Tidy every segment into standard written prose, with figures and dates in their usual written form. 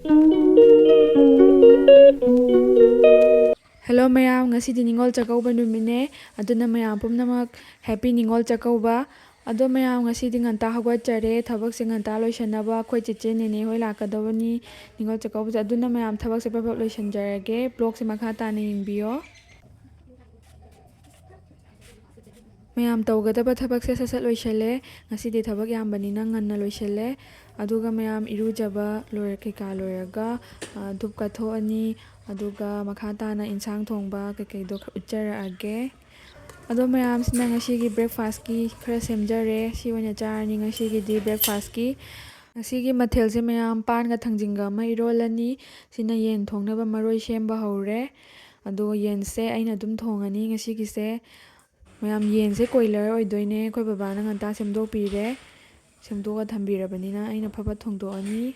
Hello mayam, ngasi di ningol chakouba numine, aduna mayam pumnamak happy ningol chakouba. Ado mayam ngasi di nganta hawatjare, thabak se nganta loisanaba, khoi cheche nene hoi lakadawani ningol chakouba. Aduna mayam thabak se papap loisanjarage, blog se makha tana yingbiyo. mayam tawgadaba thabak se sasat loisale, ngasi di thabak yambanina nganna loisale. Aduga mayam irujaba loir keka loiraga, dup kathoani, aduga makha tana insang thongba kaikaido utjarage. Ado mayam sina ngasigi breakfast ki khara semjare, si oina charani ngasigi di breakfast ki. Ngasigi mathel se mayam pan ga thangjinga ma irolani, sina yen thongnaba maroi semba haure. Ado yen se aina dum thongani ngasigi se mayam yen se koilar oidoine khoi babana nganta semdok pire. Semdoga thambirabanina aina phapat thongdoani.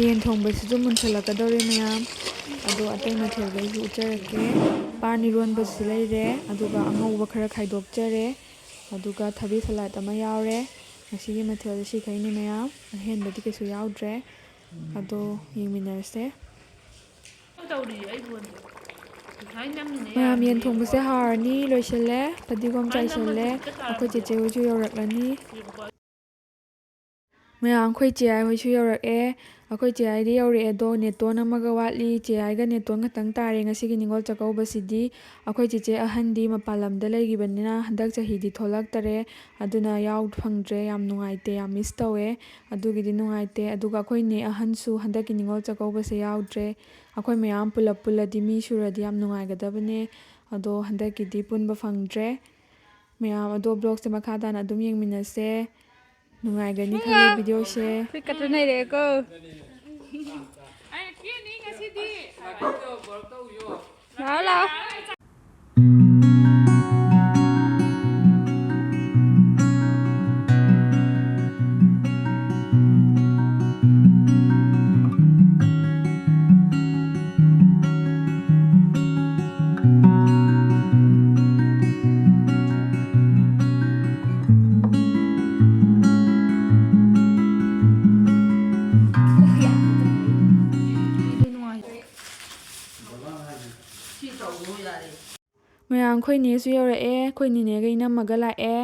yen thongbasidu munsalakadore mayam ado atai mathelgaisu ujarake pan ironbasi leire aduga angauba khara khaidokjare aduga thabi salad ama yaure ngasigi mathel si khaini mayam ahenbadi kesu yaudre ado yengminarse mayam yen thongbase harani loisale padigom chaisale akhoi cheche hoisu yoraklani mayam khoi chai hoisu yorake akhoi chai di yore do neton amaga watli chai ga neton khatang tare ngasigi ningol chakouba sidi akhoi cheche ahandi mapalamda leigibanina handak chahi di tholak tare aduna yaud phangdre yam nungaite yam miss tawe adugidi nungaite aduga akhoi ne ahansu handaki ningol chakouba se yaudre akhoi mayam pulap puladi mi suradi yam nungaigadabane ado handaki di punba phangdre mayam ado blog se makha dana adum yengminase nungaigani khale video se mayam khoi nesu yorake khoi ninega inammaga lae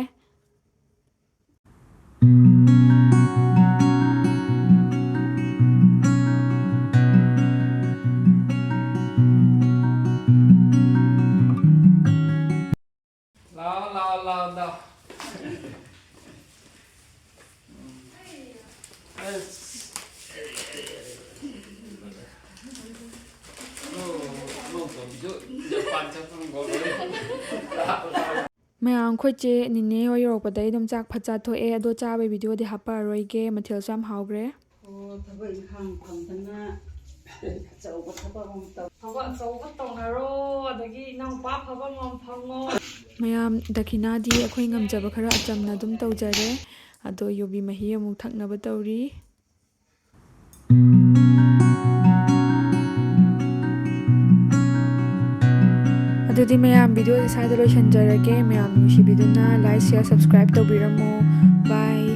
mayam khoi che nine hoi yorokpadai dum chak phacha thoe ado chabe video di hapa roige mathel sam haugre thaba inkhang phangdana achauba thaba ngom taw thaba achauba tawnaro adagi inangpa phaba ngom phango mayam dakhina di akhoi ngamjaba khara achamna dum tawjare ado yobi mahi amuk thaknaba tawri adudi mayam video di saida loisanjarage mayam nushibiduna like share subscribe tawbiramo bye